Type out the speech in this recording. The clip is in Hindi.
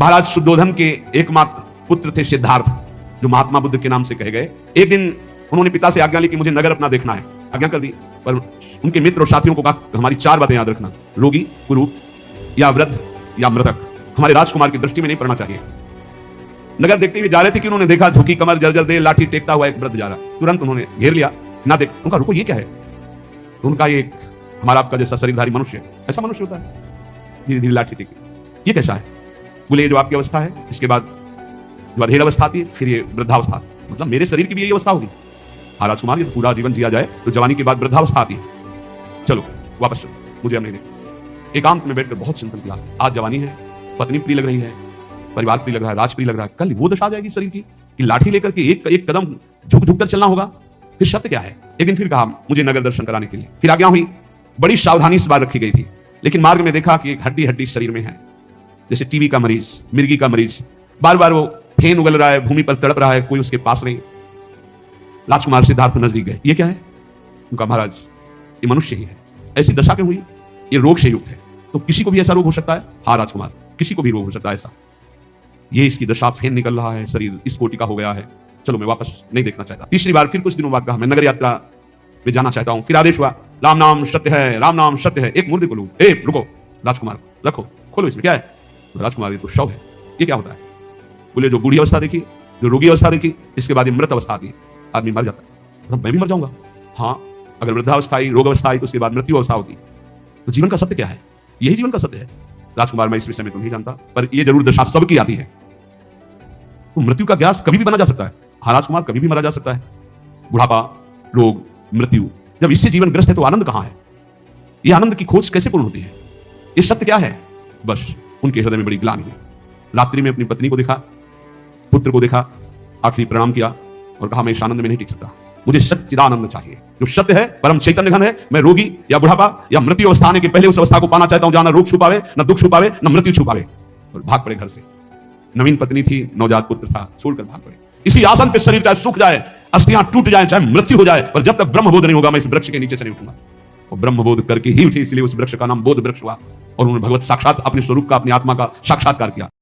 महाराज शुद्धोधन के एकमात्र पुत्र थे सिद्धार्थ, जो महात्मा बुद्ध के नाम से कहे गए। एक दिन उन्होंने पिता से आज्ञा ली कि मुझे नगर अपना देखना है, आज्ञा कर दी। पर उनके मित्र और साथियों को कहा हमारी 4 बातें याद रखना, रोगी, कुरूप या वृद्ध या मृतक हमारे राजकुमार की दृष्टि में नहीं पड़ना चाहिए। नगर देखते हुए जा रहे थे कि उन्होंने देखा झुकी कमर, जर्जर देह, लाठी टेकता हुआ एक वृद्ध जा रहा। तुरंत उन्होंने घेर लिया, ना देख, उनका रुको ये क्या है? तो उनका एक हमारा आपका जैसा शरीरधारी मनुष्य, ऐसा मनुष्य होता है, धीरे धीरे लाठी टेकी, ये कैसा है? बोले ये जो आपकी अवस्था है, इसके बाद जो अधेड़ अवस्था आती है, फिर ये वृद्धावस्था, मतलब मेरे शरीर की भी यही अवस्था होगी। हाँ राजकुमार, ये तो पूरा जीवन जिया जाए तो जवानी के बाद वृद्धावस्था आती है। चलो वापस चलो, मुझे अब नहीं देखना। एकांत में बैठकर बहुत चिंतन किया। आज जवानी है, पत्नी प्रिय लग रही है, परिवार प्रिय लग रहा है, राज प्रिय लग रहा है, कल वो दशा आ जाएगी शरीर की कि लाठी लेकर के एक कदम झुक झुक कर चलना होगा। फिर सत्य क्या है? एक दिन फिर कहा मुझे नगर दर्शन कराने के लिए, फिर आज्ञा हुई। बड़ी सावधानी से बात रखी गई थी, लेकिन मार्ग में देखा कि एक हड्डी हड्डी शरीर में है, जैसे टीबी का मरीज, मिर्गी का मरीज, बार बार वो फेन उगल रहा है, भूमि पर तड़प रहा है, कोई उसके पास नहीं। राजकुमार सिद्धार्थ नजदीक गए, ये क्या है? उनका महाराज ये मनुष्य ही है, ऐसी दशा क्यों हुई? ये रोग से युक्त है, तो किसी को भी ऐसा रोग हो सकता है। हाँ राजकुमार, किसी को भी रोग हो सकता है ऐसा। ये इसकी दशा, फेन निकल रहा है, शरीर इस कोटि का हो गया है, चलो मैं वापस नहीं देखना चाहता। तीसरी बार फिर कुछ दिनों बाद कहा मैं नगर यात्रा में जाना चाहता हूं। फिर आदेश हुआ राम नाम सत्य है, राम नाम सत्य है। एक मुर्दे को लोग, ए रुको राजकुमार, रखो, खोलो, इसमें क्या है? तो राजकुमार ये तो शव है, ये क्या होता है? बोले जो बूढ़ी अवस्था देखी, जो रोगी अवस्था देखी, इसके बाद ये मृत अवस्था आती है, आदमी मर जाता है। तो मैं भी मर जाऊंगा। हाँ, अगर वृद्धावस्था आई, रोग अवस्था आई, तो उसके बाद मृत्यु अवस्था होती। तो जीवन का सत्य क्या है? यही जीवन का सत्य है। राजकुमार मैं इस विषय में तो नहीं जानता, पर ये जरूर दशा सबकी आती है। तो मृत्यु का ग्यास कभी भी बना जा सकता है। हाँ राजकुमार, कभी भी मरा जा सकता है। बुढ़ापा, रोग, मृत्यु, जब इससे जीवन ग्रस्त है तो आनंद कहां है? यह आनंद की खोज कैसे पूर्ण होती है? ये सत्य क्या है? बस उनके हृदय में बड़ी ग्लानि हुई। रात्रि में अपनी पत्नी को देखा, पुत्र को देखा, आखिरी प्रणाम किया और कहा मैं इस आनंद में नहीं टिक सकता, मुझे सच्चिदानंद चाहिए, जो सत्य है, परम चैतन्य घन है। मैं रोगी या बुढ़ापा या मृत्यु अवस्था आने के पहले उस अवस्था को पाना चाहता हूं जहां न रोग छुपावे, न दुख छुपावे, न मृत्यु छुपावे। और भाग पड़े घर से। नवीन पत्नी थी, नवजात पुत्र था, छोड़कर भाग पड़े। इसी आसन पे शरीर चाहे सूख जाए, अस्थियां टूट जाए, चाहे मृत्यु हो जाए, पर जब तक ब्रह्मबोध नहीं होगा मैं इस वृक्ष के नीचे से नहीं उठूंगा। और ब्रह्मबोध करके ही उठे, इसलिए उस वृक्ष का नाम बोध वृक्ष हुआ। और उन्होंने भगवत साक्षात अपने स्वरूप का, अपनी आत्मा का साक्षात्कार किया।